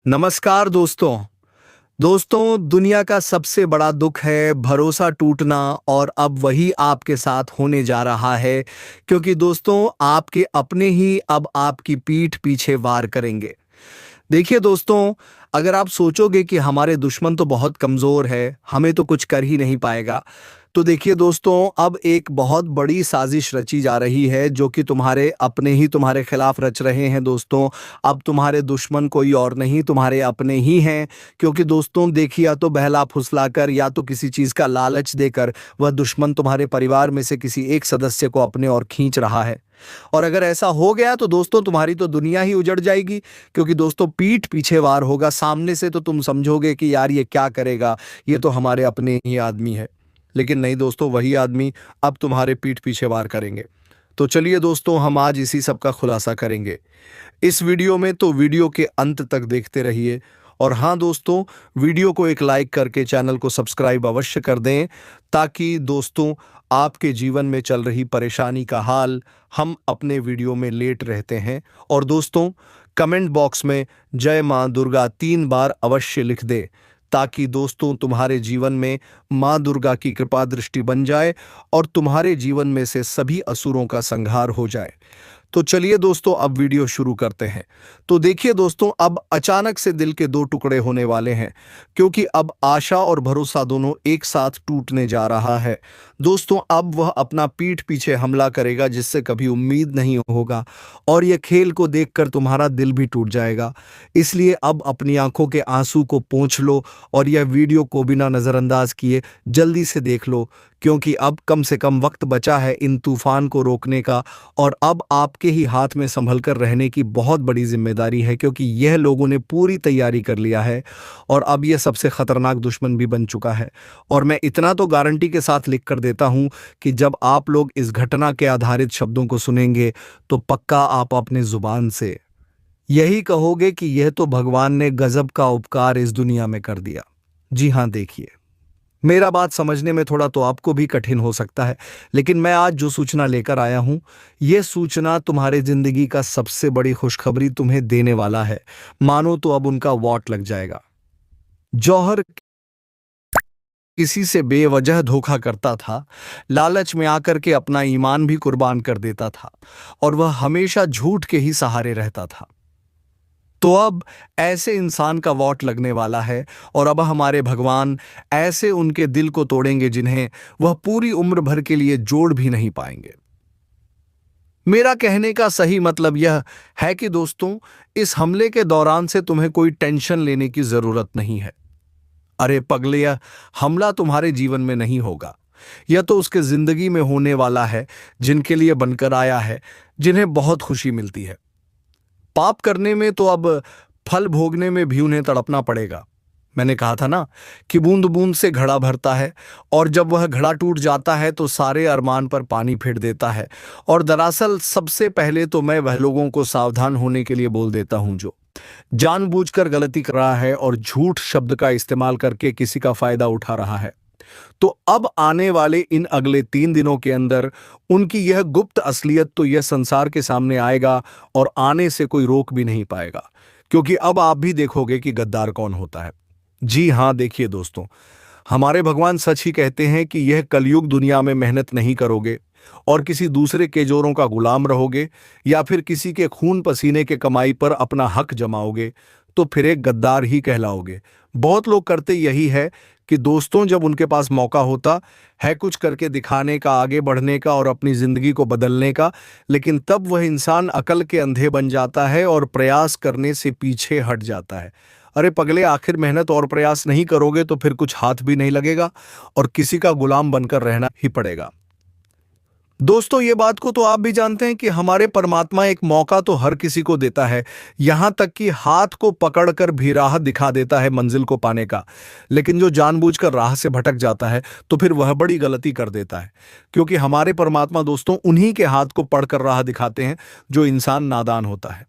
नमस्कार दोस्तों। दुनिया का सबसे बड़ा दुख है भरोसा टूटना और अब वही आपके साथ होने जा रहा है क्योंकि दोस्तों आपके अपने ही अब आपकी पीठ पीछे वार करेंगे। देखिए दोस्तों, अगर आप सोचोगे कि हमारे दुश्मन तो बहुत कमज़ोर है, हमें तो कुछ कर ही नहीं पाएगा, तो देखिए दोस्तों, अब एक बहुत बड़ी साजिश रची जा रही है जो कि तुम्हारे अपने ही तुम्हारे खिलाफ रच रहे हैं दोस्तों। अब तुम्हारे दुश्मन कोई और नहीं, तुम्हारे अपने ही हैं। क्योंकि दोस्तों देखिए, या तो बहला फुसलाकर या तो किसी चीज़ का लालच देकर वह दुश्मन तुम्हारे परिवार में से किसी एक सदस्य को अपने ओर खींच रहा है। और अगर ऐसा हो गया तो दोस्तों तुम्हारी तो दुनिया ही उजड़ जाएगी। क्योंकि दोस्तों पीठ पीछे वार होगा, सामने से तो तुम समझोगे कि यार ये क्या करेगा, ये तो हमारे अपने ही आदमी है। लेकिन नहीं दोस्तों, वही आदमी अब तुम्हारे पीठ पीछे वार करेंगे। तो चलिए दोस्तों, हम आज इसी सब का खुलासा करेंगे इस वीडियो में, तो वीडियो के अंत तक देखते रहिए। और हाँ दोस्तों, वीडियो को एक लाइक करके चैनल को सब्सक्राइब अवश्य कर दें, ताकि दोस्तों आपके जीवन में चल रही परेशानी का हाल हम अपने वीडियो में लेट रहते हैं। और दोस्तों कमेंट बॉक्स में जय मां दुर्गा 3 बार अवश्य लिख दे, ताकि दोस्तों तुम्हारे जीवन में मां दुर्गा की कृपा दृष्टि बन जाए और तुम्हारे जीवन में से सभी असुरों का संहार हो जाए। तो चलिए दोस्तों अब वीडियो शुरू करते हैं। तो देखिए दोस्तों, अब अचानक से दिल के 2 टुकड़े होने वाले हैं, क्योंकि अब आशा और भरोसा दोनों एक साथ टूटने जा रहा है। दोस्तों अब वह अपना पीठ पीछे हमला करेगा जिससे कभी उम्मीद नहीं होगा, और यह खेल को देखकर तुम्हारा दिल भी टूट जाएगा। इसलिए अब अपनी आंखों के आंसू को पोंछ लो और यह वीडियो को बिना नज़रअंदाज किए जल्दी से देख लो, क्योंकि अब कम से कम वक्त बचा है इन तूफान को रोकने का। और अब आपके ही हाथ में संभल कर रहने की बहुत बड़ी जिम्मेदारी है, क्योंकि यह लोगों ने पूरी तैयारी कर लिया है और अब यह सबसे खतरनाक दुश्मन भी बन चुका है। और मैं इतना तो गारंटी के साथ लिख कर देता हूं कि जब आप लोग इस घटना के आधारित शब्दों को सुनेंगे तो पक्का आप अपने जुबान से यही कहोगे कि यह तो भगवान ने गजब का उपकार इस दुनिया में कर दिया। जी हाँ, देखिए, मेरा बात समझने में थोड़ा तो आपको भी कठिन हो सकता है, लेकिन मैं आज जो सूचना लेकर आया हूं, यह सूचना तुम्हारे जिंदगी का सबसे बड़ी खुशखबरी तुम्हें देने वाला है। मानो तो अब उनका वॉट लग जाएगा। जौहर किसी से बेवजह धोखा करता था, लालच में आकर के अपना ईमान भी कुर्बान कर देता था, और वह हमेशा झूठ के ही सहारे रहता था। तो अब ऐसे इंसान का वॉट लगने वाला है, और अब हमारे भगवान ऐसे उनके दिल को तोड़ेंगे जिन्हें वह पूरी उम्र भर के लिए जोड़ भी नहीं पाएंगे। मेरा कहने का सही मतलब यह है कि दोस्तों इस हमले के दौरान से तुम्हें कोई टेंशन लेने की जरूरत नहीं है। अरे पगले, यह हमला तुम्हारे जीवन में नहीं होगा, यह तो उसके जिंदगी में होने वाला है जिनके लिए बनकर आया है, जिन्हें बहुत खुशी मिलती है। पाप करने में तो अब फल भोगने में भी उन्हें तड़पना पड़ेगा। मैंने कहा था ना कि बूंद बूंद से घड़ा भरता है, और जब वह घड़ा टूट जाता है तो सारे अरमान पर पानी फेर देता है। और दरअसल सबसे पहले तो मैं वह लोगों को सावधान होने के लिए बोल देता हूं जो जानबूझकर गलती कर रहा है और झूठ शब्द का इस्तेमाल करके किसी का फायदा उठा रहा है। तो अब आने वाले इन अगले 3 दिनों के अंदर उनकी यह गुप्त असलियत तो यह संसार के सामने आएगा, और आने से कोई रोक भी नहीं पाएगा, क्योंकि अब आप भी देखोगे कि गद्दार कौन होता है। जी हां, देखिए दोस्तों, हमारे भगवान सच ही कहते हैं कि यह कलयुग दुनिया में मेहनत नहीं करोगे और किसी दूसरे के जोरों का गुलाम रहोगे, या फिर किसी के खून पसीने के कमाई पर अपना हक जमाओगे, तो फिर एक गद्दार ही कहलाओगे। बहुत लोग करते यही है कि दोस्तों जब उनके पास मौका होता है कुछ करके दिखाने का, आगे बढ़ने का और अपनी जिंदगी को बदलने का, लेकिन तब वह इंसान अकल के अंधे बन जाता है और प्रयास करने से पीछे हट जाता है। अरे पगले, आखिर मेहनत और प्रयास नहीं करोगे तो फिर कुछ हाथ भी नहीं लगेगा और किसी का गुलाम बनकर रहना ही पड़ेगा। दोस्तों ये बात को तो आप भी जानते हैं कि हमारे परमात्मा एक मौका तो हर किसी को देता है, यहां तक कि हाथ को पकड़कर भी राह दिखा देता है मंजिल को पाने का। लेकिन जो जानबूझकर राह से भटक जाता है तो फिर वह बड़ी गलती कर देता है, क्योंकि हमारे परमात्मा दोस्तों उन्हीं के हाथ को पकड़कर राह दिखाते हैं जो इंसान नादान होता है।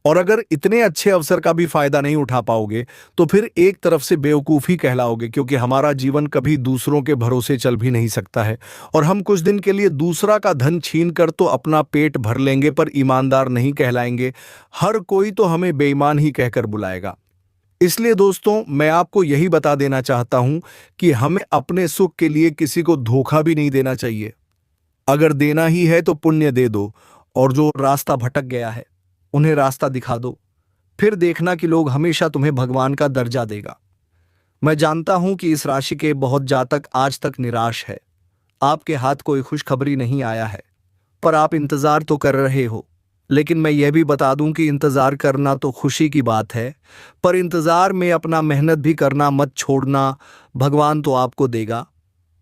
और अगर इतने अच्छे अवसर का भी फायदा नहीं उठा पाओगे तो फिर एक तरफ से बेवकूफ़ ही कहलाओगे, क्योंकि हमारा जीवन कभी दूसरों के भरोसे चल भी नहीं सकता है। और हम कुछ दिन के लिए दूसरा का धन छीन कर तो अपना पेट भर लेंगे, पर ईमानदार नहीं कहलाएंगे। हर कोई तो हमें बेईमान ही कहकर बुलाएगा। इसलिए दोस्तों, मैं आपको यही बता देना चाहता हूं कि हमें अपने सुख के लिए किसी को धोखा भी नहीं देना चाहिए। अगर देना ही है तो पुण्य दे दो, और जो रास्ता भटक गया है उन्हें रास्ता दिखा दो। फिर देखना कि लोग हमेशा तुम्हें भगवान का दर्जा देगा। मैं जानता हूं कि इस राशि के बहुत जातक आज तक निराश है। आपके हाथ कोई खुशखबरी नहीं आया है, पर आप इंतजार तो कर रहे हो। लेकिन मैं यह भी बता दूं कि इंतजार करना तो खुशी की बात है, पर इंतजार में अपना मेहनत भी करना मत छोड़ना। भगवान तो आपको देगा,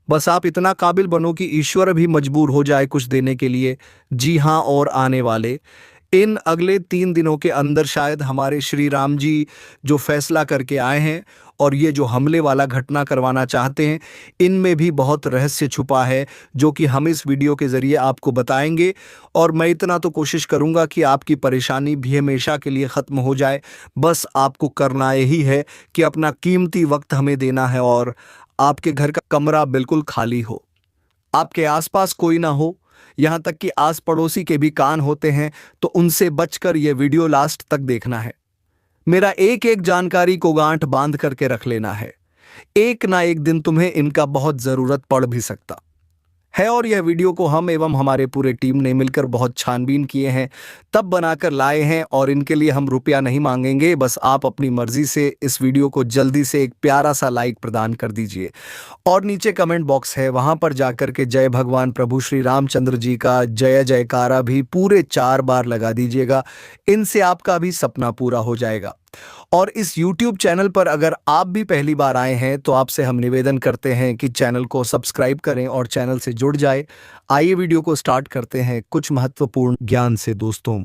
बस आप इतना काबिल बनो कि ईश्वर भी मजबूर हो जाए कुछ देने के लिए। जी हाँ, और आने वाले इन अगले 3 दिनों के अंदर शायद हमारे श्री राम जी जो फैसला करके आए हैं और ये जो हमले वाला घटना करवाना चाहते हैं, इनमें भी बहुत रहस्य छुपा है, जो कि हम इस वीडियो के ज़रिए आपको बताएंगे। और मैं इतना तो कोशिश करूंगा कि आपकी परेशानी भी हमेशा के लिए ख़त्म हो जाए। बस आपको करना यही है कि अपना कीमती वक्त हमें देना है, और आपके घर का कमरा बिल्कुल खाली हो, आपके आसपास कोई ना हो, यहाँ तक कि आस पड़ोसी के भी कान होते हैं, तो उनसे बचकर यह वीडियो लास्ट तक देखना है। मेरा एक एक जानकारी को गांठ बांध करके रख लेना है। एक ना एक दिन तुम्हें इनका बहुत ज़रूरत पड़ भी सकता है। और यह वीडियो को हम एवं हमारे पूरे टीम ने मिलकर बहुत छानबीन किए हैं, तब बनाकर लाए हैं, और इनके लिए हम रुपया नहीं मांगेंगे। बस आप अपनी मर्जी से इस वीडियो को जल्दी से एक प्यारा सा लाइक प्रदान कर दीजिए, और नीचे कमेंट बॉक्स है, वहां पर जाकर के जय भगवान प्रभु श्री रामचंद्र जी का जय जयकारा भी पूरे 4 बार लगा दीजिएगा। इनसे आपका भी सपना पूरा हो जाएगा। और इस YouTube चैनल पर अगर आप भी पहली बार आए हैं तो आपसे हम निवेदन करते हैं कि चैनल को सब्सक्राइब करें और चैनल से जुड़ जाए। आइए वीडियो को स्टार्ट करते हैं कुछ महत्वपूर्ण ज्ञान से। दोस्तों,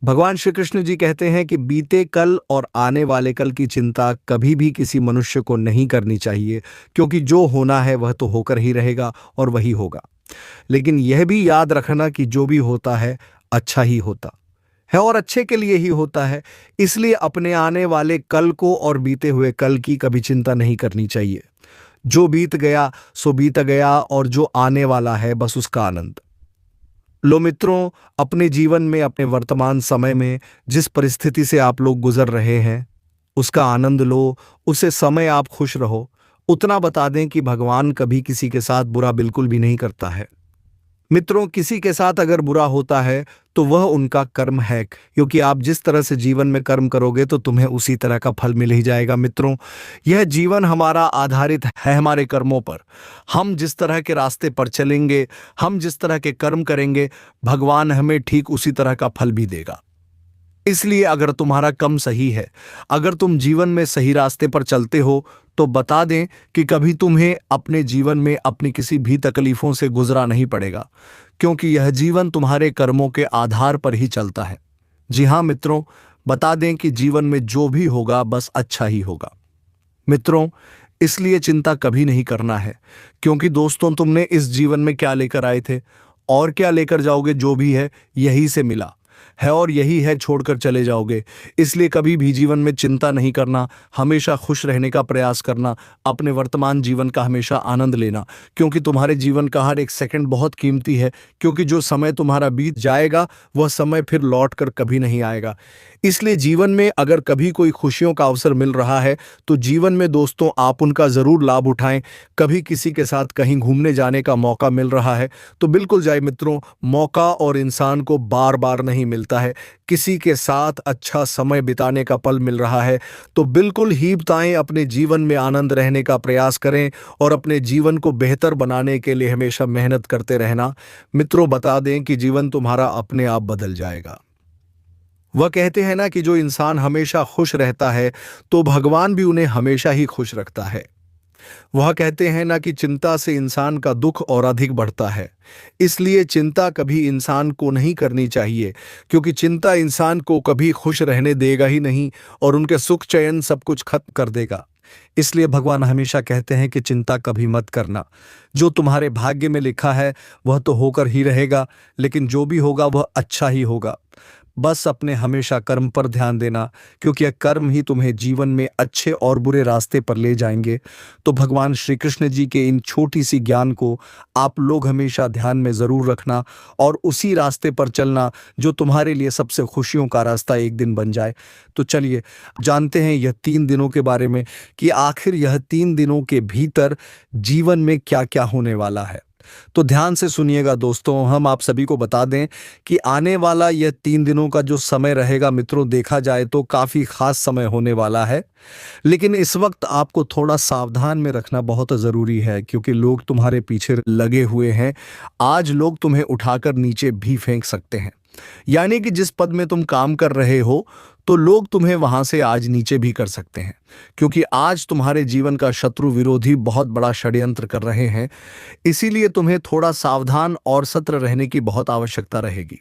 भगवान श्री कृष्ण जी कहते हैं कि बीते कल और आने वाले कल की चिंता कभी भी किसी मनुष्य को नहीं करनी चाहिए, क्योंकि जो होना है वह तो होकर ही रहेगा और वही होगा। लेकिन यह भी याद रखना कि जो भी होता है अच्छा ही होता है और अच्छे के लिए ही होता है। इसलिए अपने आने वाले कल को और बीते हुए कल की कभी चिंता नहीं करनी चाहिए। जो बीत गया सो बीत गया, और जो आने वाला है बस उसका आनंद लो। मित्रों, अपने जीवन में, अपने वर्तमान समय में जिस परिस्थिति से आप लोग गुजर रहे हैं उसका आनंद लो, उसे समय आप खुश रहो। उतना बता दें कि भगवान कभी किसी के साथ बुरा बिल्कुल भी नहीं करता है। मित्रों, किसी के साथ अगर बुरा होता है तो वह उनका कर्म है, क्योंकि आप जिस तरह से जीवन में कर्म करोगे तो तुम्हें उसी तरह का फल मिल ही जाएगा। मित्रों, यह जीवन हमारा आधारित है हमारे कर्मों पर। हम जिस तरह के रास्ते पर चलेंगे, हम जिस तरह के कर्म करेंगे, भगवान हमें ठीक उसी तरह का फल भी देगा। इसलिए अगर तुम्हारा कर्म सही है, अगर तुम जीवन में सही रास्ते पर चलते हो, तो बता दें कि कभी तुम्हें अपने जीवन में अपनी किसी भी तकलीफों से गुजरा नहीं पड़ेगा, क्योंकि यह जीवन तुम्हारे कर्मों के आधार पर ही चलता है। जी हाँ मित्रों, बता दें कि जीवन में जो भी होगा बस अच्छा ही होगा। मित्रों, इसलिए चिंता कभी नहीं करना है, क्योंकि दोस्तों, तुमने इस जीवन में क्या लेकर आए थे और क्या लेकर जाओगे, जो भी है यही से मिला है और यही है छोड़कर चले जाओगे। इसलिए कभी भी जीवन में चिंता नहीं करना, हमेशा खुश रहने का प्रयास करना, अपने वर्तमान जीवन का हमेशा आनंद लेना, क्योंकि तुम्हारे जीवन का हर एक सेकंड बहुत कीमती है। क्योंकि जो समय तुम्हारा बीत जाएगा वह समय फिर लौट कर कभी नहीं आएगा। इसलिए जीवन में अगर कभी कोई खुशियों का अवसर मिल रहा है तो जीवन में दोस्तों आप उनका ज़रूर लाभ उठाएं। कभी किसी के साथ कहीं घूमने जाने का मौका मिल रहा है तो बिल्कुल जाए मित्रों। मौका और इंसान को बार बार नहीं मिलता है। किसी के साथ अच्छा समय बिताने का पल मिल रहा है तो बिल्कुल ही बिताएं। अपने जीवन में आनंद रहने का प्रयास करें और अपने जीवन को बेहतर बनाने के लिए हमेशा मेहनत करते रहना। मित्रों, बता दें कि जीवन तुम्हारा अपने आप बदल जाएगा। वह कहते हैं ना कि जो इंसान हमेशा खुश रहता है तो भगवान भी उन्हें हमेशा ही खुश रखता है। वह कहते हैं ना कि चिंता से इंसान का दुख और अधिक बढ़ता है। इसलिए चिंता कभी इंसान को नहीं करनी चाहिए, क्योंकि चिंता इंसान को कभी खुश रहने देगा ही नहीं और उनके सुख चैन सब कुछ खत्म कर देगा। इसलिए भगवान हमेशा कहते हैं कि चिंता कभी मत करना। जो तुम्हारे भाग्य में लिखा है वह तो होकर ही रहेगा, लेकिन जो भी होगा वह अच्छा ही होगा। बस अपने हमेशा कर्म पर ध्यान देना, क्योंकि यह कर्म ही तुम्हें जीवन में अच्छे और बुरे रास्ते पर ले जाएंगे। तो भगवान श्री कृष्ण जी के इन छोटी सी ज्ञान को आप लोग हमेशा ध्यान में ज़रूर रखना और उसी रास्ते पर चलना जो तुम्हारे लिए सबसे खुशियों का रास्ता एक दिन बन जाए। तो चलिए जानते हैं यह 3 दिनों के बारे में कि आखिर यह 3 दिनों के भीतर जीवन में क्या क्या होने वाला है। तो ध्यान से सुनिएगा दोस्तों, हम आप सभी को बता दें कि आने वाला यह 3 दिनों का जो समय रहेगा मित्रों, देखा जाए तो काफ़ी खास समय होने वाला है। लेकिन इस वक्त आपको थोड़ा सावधान में रखना बहुत ज़रूरी है, क्योंकि लोग तुम्हारे पीछे लगे हुए हैं। आज लोग तुम्हें उठाकर नीचे भी फेंक सकते हैं, यानी कि जिस पद में तुम काम कर रहे हो तो लोग तुम्हें वहां से आज नीचे भी कर सकते हैं, क्योंकि आज तुम्हारे जीवन का शत्रु विरोधी बहुत बड़ा षड्यंत्र कर रहे हैं। इसीलिए तुम्हें थोड़ा सावधान और सतर्क रहने की बहुत आवश्यकता रहेगी।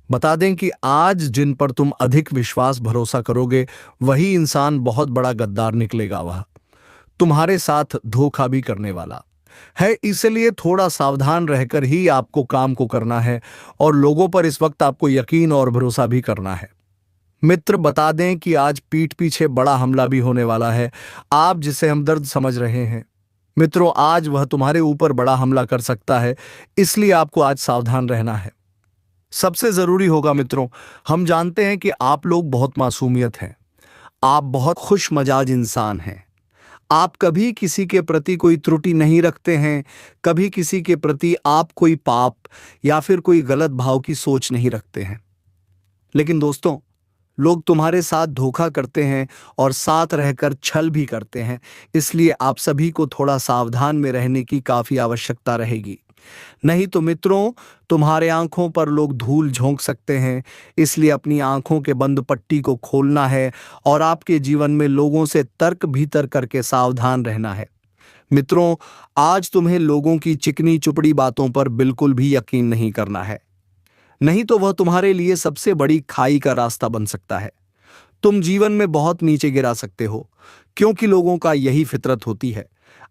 बता दें कि आज जिन पर तुम अधिक विश्वास भरोसा करोगे वही इंसान बहुत बड़ा गद्दार निकलेगा। वह तुम्हारे साथ धोखा भी करने वाला है। इसलिए थोड़ा सावधान रहकर ही आपको काम को करना है और लोगों पर इस वक्त आपको यकीन और भरोसा भी करना है। मित्र, बता दें कि आज पीठ पीछे बड़ा हमला भी होने वाला है। आप जिसे हमदर्द समझ रहे हैं मित्रों, आज वह तुम्हारे ऊपर बड़ा हमला कर सकता है। इसलिए आपको आज सावधान रहना है। सबसे जरूरी होगा मित्रों, हम जानते हैं कि आप लोग बहुत मासूमियत हैं, आप बहुत खुश मजाज इंसान हैं। आप कभी किसी के प्रति कोई त्रुटि नहीं रखते हैं, कभी किसी के प्रति आप कोई पाप या फिर कोई गलत भाव की सोच नहीं रखते हैं। लेकिन दोस्तों, लोग तुम्हारे साथ धोखा करते हैं और साथ रहकर छल भी करते हैं। इसलिए आप सभी को थोड़ा सावधान में रहने की काफी आवश्यकता रहेगी। नहीं तो मित्रों, तुम्हारे आंखों पर लोग धूल झोंक सकते हैं। इसलिए अपनी आंखों के बंद पट्टी को खोलना है और आपके जीवन में लोगों से तर्क भीतर करके सावधान रहना है। मित्रों, आज तुम्हें लोगों की चिकनी चुपड़ी बातों पर बिल्कुल भी यकीन नहीं करना है, नहीं तो वह तुम्हारे लिए सबसे बड़ी खाई का रास्ता बन सकता है। तुम जीवन में बहुत नीचे गिरा सकते हो, क्योंकि लोगों का यही फितरत होती है।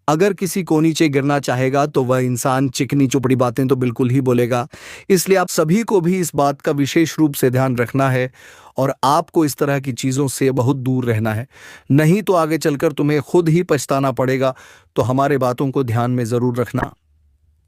अगर किसी को नीचे गिरना चाहेगा तो वह इंसान चिकनी चुपड़ी बातें तो बिल्कुल ही बोलेगा। इसलिए आप सभी को भी इस बात का विशेष रूप से ध्यान रखना है और आपको इस तरह की चीज़ों से बहुत दूर रहना है, नहीं तो आगे चलकर तुम्हें खुद ही पछताना पड़ेगा। तो हमारे बातों को ध्यान में ज़रूर रखना।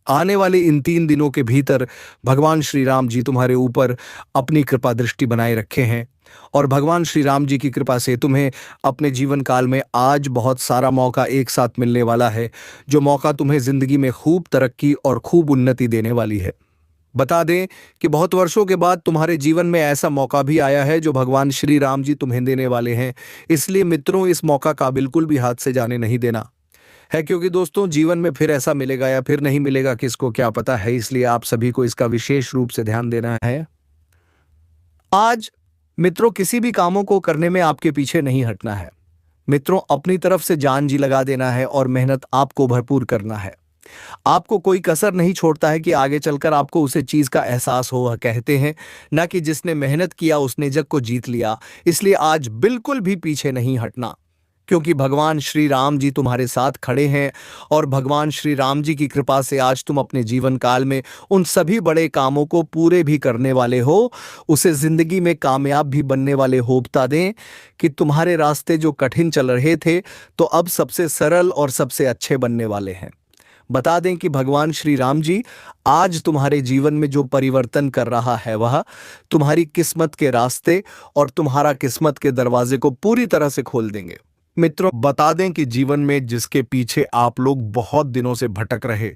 आने वाले इन 3 दिनों के भीतर भगवान श्री राम जी तुम्हारे ऊपर अपनी कृपा दृष्टि बनाए रखे हैं और भगवान श्री राम जी की कृपा से तुम्हें अपने जीवन काल में आज बहुत सारा मौका एक साथ मिलने वाला है, जो मौका तुम्हें जिंदगी में खूब तरक्की और खूब उन्नति देने वाली है। बता दें कि बहुत वर्षों के बाद तुम्हारे जीवन में ऐसा मौका भी आया है जो भगवान श्री राम जी तुम्हें देने वाले हैं। इसलिए मित्रों, इस मौका का बिल्कुल भी हाथ से जाने नहीं देना है, क्योंकि दोस्तों जीवन में फिर ऐसा मिलेगा या फिर नहीं मिलेगा, किसको क्या पता है। इसलिए आप सभी को इसका विशेष रूप से ध्यान देना है। आज मित्रों, किसी भी कामों को करने में आपके पीछे नहीं हटना है। मित्रों, अपनी तरफ से जान जी लगा देना है और मेहनत आपको भरपूर करना है। आपको कोई कसर नहीं छोड़ता है कि आगे चलकर आपको उसे चीज का एहसास हो। कहते हैं ना कि जिसने मेहनत किया उसने जग को जीत लिया। इसलिए आज बिल्कुल भी पीछे नहीं हटना, क्योंकि भगवान श्री राम जी तुम्हारे साथ खड़े हैं और भगवान श्री राम जी की कृपा से आज तुम अपने जीवन काल में उन सभी बड़े कामों को पूरे भी करने वाले हो, उसे जिंदगी में कामयाब भी बनने वाले हो। बता दें कि तुम्हारे रास्ते जो कठिन चल रहे थे तो अब सबसे सरल और सबसे अच्छे बनने वाले हैं। बता दें कि भगवान श्री राम जी आज तुम्हारे जीवन में जो परिवर्तन कर रहा है वह तुम्हारी किस्मत के रास्ते और तुम्हारा किस्मत के दरवाजे को पूरी तरह से खोल देंगे। मित्रों, बता दें कि जीवन में जिसके पीछे आप लोग बहुत दिनों से भटक रहे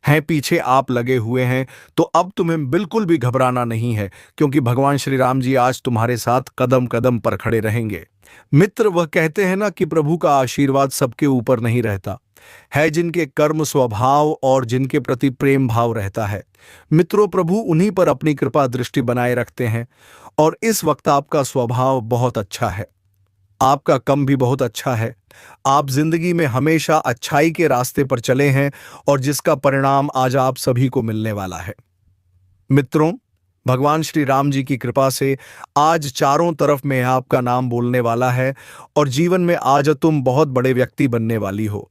हैं, पीछे आप लगे हुए हैं, तो अब तुम्हें बिल्कुल भी घबराना नहीं है, क्योंकि भगवान श्री राम जी आज तुम्हारे साथ कदम कदम पर खड़े रहेंगे। मित्र, वह कहते हैं ना कि प्रभु का आशीर्वाद सबके ऊपर नहीं रहता है, जिनके कर्म स्वभाव और जिनके प्रति प्रेम भाव रहता है। मित्रों, प्रभु उन्हीं पर अपनी कृपा दृष्टि बनाए रखते हैं और इस वक्त आपका स्वभाव बहुत अच्छा है, आपका कम भी बहुत अच्छा है। आप जिंदगी में हमेशा अच्छाई के रास्ते पर चले हैं और जिसका परिणाम आज आप सभी को मिलने वाला है। मित्रों, भगवान श्री राम जी की कृपा से आज चारों तरफ में आपका नाम बोलने वाला है और जीवन में आज तुम बहुत बड़े व्यक्ति बनने वाली हो।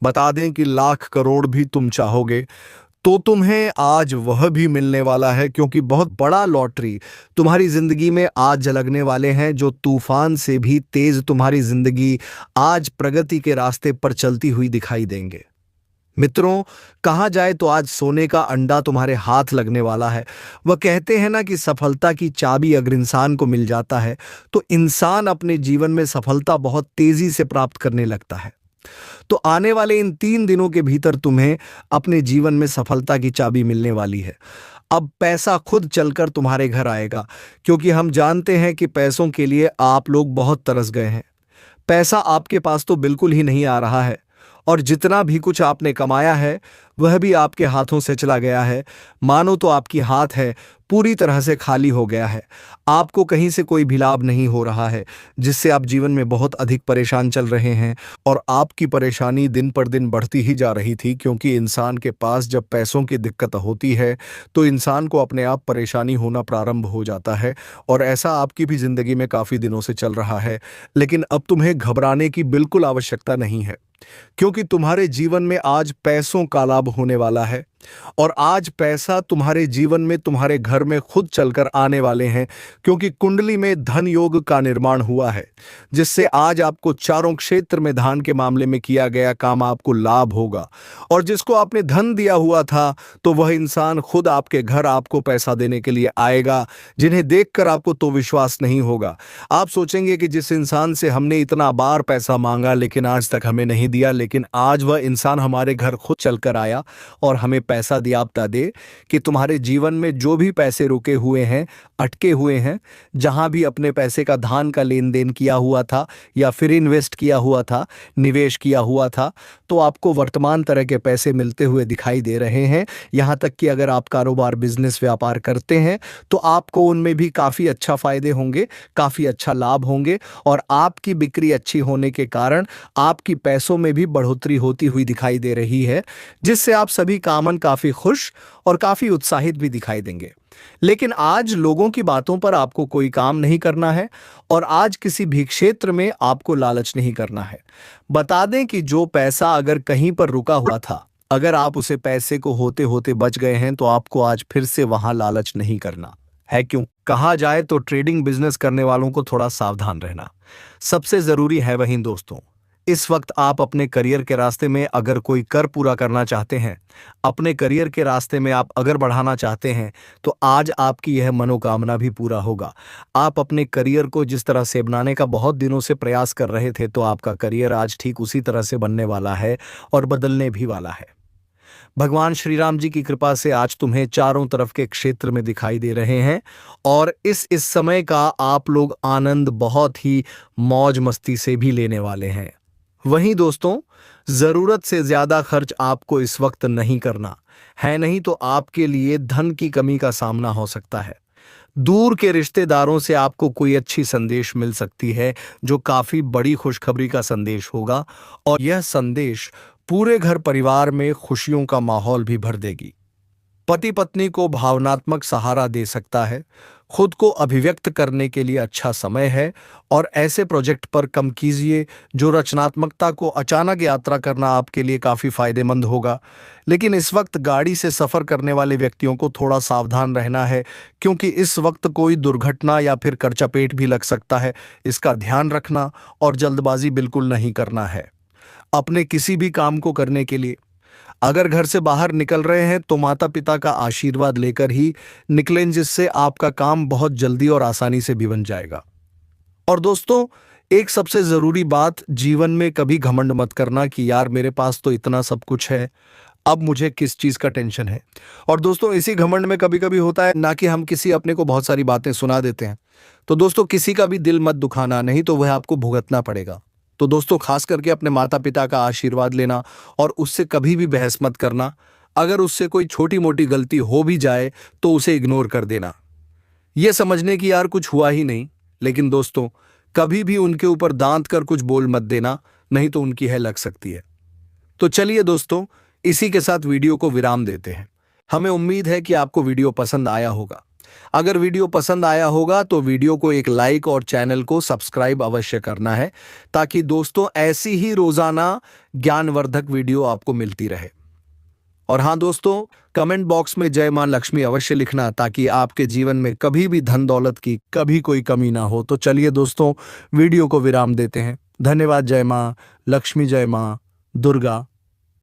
बता दें कि लाख करोड़ भी तुम चाहोगे तो तुम्हें आज वह भी मिलने वाला है, क्योंकि बहुत बड़ा लॉटरी तुम्हारी जिंदगी में आज झलकने वाले हैं, जो तूफान से भी तेज तुम्हारी जिंदगी आज प्रगति के रास्ते पर चलती हुई दिखाई देंगे। मित्रों, कहा जाए तो आज सोने का अंडा तुम्हारे हाथ लगने वाला है। वह कहते हैं ना कि सफलता की चाबी अगर इंसान को मिल जाता है तो इंसान अपने जीवन में सफलता बहुत तेजी से प्राप्त करने लगता है। तो आने वाले इन 3 दिनों के भीतर तुम्हें अपने जीवन में सफलता की चाबी मिलने वाली है। अब पैसा खुद चलकर तुम्हारे घर आएगा, क्योंकि हम जानते हैं कि पैसों के लिए आप लोग बहुत तरस गए हैं। पैसा आपके पास तो बिल्कुल ही नहीं आ रहा है, और जितना भी कुछ आपने कमाया है वह भी आपके हाथों से चला गया है। मानो तो आपकी हाथ है पूरी तरह से खाली हो गया है। आपको कहीं से कोई भी लाभ नहीं हो रहा है, जिससे आप जीवन में बहुत अधिक परेशान चल रहे हैं। और आपकी परेशानी दिन पर दिन बढ़ती ही जा रही थी, क्योंकि इंसान के पास जब पैसों की दिक्कत होती है तो इंसान को अपने आप परेशानी होना प्रारंभ हो जाता है। और ऐसा आपकी भी जिंदगी में काफ़ी दिनों से चल रहा है। लेकिन अब तुम्हें घबराने की बिल्कुल आवश्यकता नहीं है, क्योंकि तुम्हारे जीवन में आज पैसों का लाभ होने वाला है। और आज पैसा तुम्हारे जीवन में तुम्हारे घर में खुद चलकर आने वाले हैं, क्योंकि कुंडली में धन योग का निर्माण हुआ है, जिससे आज आपको चारों क्षेत्र में धन के मामले में किया गया काम आपको लाभ होगा। और जिसको आपने धन दिया हुआ था तो वह इंसान खुद आपके घर आपको पैसा देने के लिए आएगा, जिन्हें देखकर आपको तो विश्वास नहीं होगा। आप सोचेंगे कि जिस इंसान से हमने इतना बार पैसा मांगा लेकिन आज तक हमें नहीं दिया, लेकिन आज वह इंसान हमारे घर खुद चलकर आया और हमें पैसा दिया। बता दे कि तुम्हारे जीवन में जो भी पैसे रुके हुए हैं, अटके हुए हैं, जहां भी अपने पैसे का धन का लेन देन किया हुआ था या फिर इन्वेस्ट किया हुआ था, निवेश किया हुआ था, तो आपको वर्तमान तरह के पैसे मिलते हुए दिखाई दे रहे हैं। यहां तक कि अगर आप कारोबार बिजनेस व्यापार करते हैं तो आपको उनमें भी काफ़ी अच्छा फायदे होंगे, काफ़ी अच्छा लाभ होंगे। और आपकी बिक्री अच्छी होने के कारण आपकी पैसों में भी बढ़ोतरी होती हुई दिखाई दे रही है, जिससे आप सभी कामन काफ़ी खुश और काफ़ी उत्साहित भी दिखाई देंगे। लेकिन आज लोगों की बातों पर आपको कोई काम नहीं करना है, और आज किसी भी क्षेत्र में आपको लालच नहीं करना है। बता दें कि जो पैसा अगर कहीं पर रुका हुआ था, अगर आप उसे पैसे को होते होते बच गए हैं, तो आपको आज फिर से वहां लालच नहीं करना है। क्यों? कहा जाए तो ट्रेडिंग बिजनेस करने वालों को थोड़ा सावधान रहना सबसे जरूरी है। वहीं दोस्तों, इस वक्त आप अपने करियर के रास्ते में अगर कोई कर पूरा करना चाहते हैं, अपने करियर के रास्ते में आप अगर बढ़ाना चाहते हैं, तो आज आपकी यह मनोकामना भी पूरा होगा। आप अपने करियर को जिस तरह से बनाने का बहुत दिनों से प्रयास कर रहे थे, तो आपका करियर आज ठीक उसी तरह से बनने वाला है और बदलने भी वाला है। भगवान श्री राम जी की कृपा से आज तुम्हें चारों तरफ के क्षेत्र में दिखाई दे रहे हैं, और इस समय का आप लोग आनंद बहुत ही मौज मस्ती से भी लेने वाले हैं। वहीं दोस्तों, जरूरत से ज्यादा खर्च आपको इस वक्त नहीं करना है, नहीं तो आपके लिए धन की कमी का सामना हो सकता है। दूर के रिश्तेदारों से आपको कोई अच्छी संदेश मिल सकती है, जो काफी बड़ी खुशखबरी का संदेश होगा, और यह संदेश पूरे घर परिवार में खुशियों का माहौल भी भर देगी। पति पत्नी को भावनात्मक सहारा दे सकता है। खुद को अभिव्यक्त करने के लिए अच्छा समय है, और ऐसे प्रोजेक्ट पर कम कीजिए जो रचनात्मकता को अचानक यात्रा करना आपके लिए काफ़ी फायदेमंद होगा। लेकिन इस वक्त गाड़ी से सफ़र करने वाले व्यक्तियों को थोड़ा सावधान रहना है, क्योंकि इस वक्त कोई दुर्घटना या फिर करचपेट भी लग सकता है। इसका ध्यान रखना, और जल्दबाजी बिल्कुल नहीं करना है। अपने किसी भी काम को करने के लिए अगर घर से बाहर निकल रहे हैं तो माता पिता का आशीर्वाद लेकर ही निकलें, जिससे आपका काम बहुत जल्दी और आसानी से भी बन जाएगा। और दोस्तों, एक सबसे ज़रूरी बात, जीवन में कभी घमंड मत करना कि यार मेरे पास तो इतना सब कुछ है, अब मुझे किस चीज़ का टेंशन है। और दोस्तों, इसी घमंड में कभी कभी होता है ना कि हम किसी अपने को बहुत सारी बातें सुना देते हैं। तो दोस्तों, किसी का भी दिल मत दुखाना, नहीं तो वह आपको भुगतना पड़ेगा। तो दोस्तों, खास करके अपने माता पिता का आशीर्वाद लेना, और उससे कभी भी बहस मत करना। अगर उससे कोई छोटी मोटी गलती हो भी जाए तो उसे इग्नोर कर देना, यह समझने की यार कुछ हुआ ही नहीं। लेकिन दोस्तों, कभी भी उनके ऊपर दांत कर कुछ बोल मत देना, नहीं तो उनकी है लग सकती है। तो चलिए दोस्तों, इसी के साथ वीडियो को विराम देते हैं। हमें उम्मीद है कि आपको वीडियो पसंद आया होगा। अगर वीडियो पसंद आया होगा तो वीडियो को एक लाइक और चैनल को सब्सक्राइब अवश्य करना है, ताकि दोस्तों ऐसी ही रोजाना ज्ञानवर्धक वीडियो आपको मिलती रहे। और हाँ दोस्तों, कमेंट बॉक्स में जय मां लक्ष्मी अवश्य लिखना, ताकि आपके जीवन में कभी भी धन दौलत की कभी कोई कमी ना हो। तो चलिए दोस्तों, वीडियो को विराम देते हैं। धन्यवाद। जय मां लक्ष्मी, जय मां दुर्गा।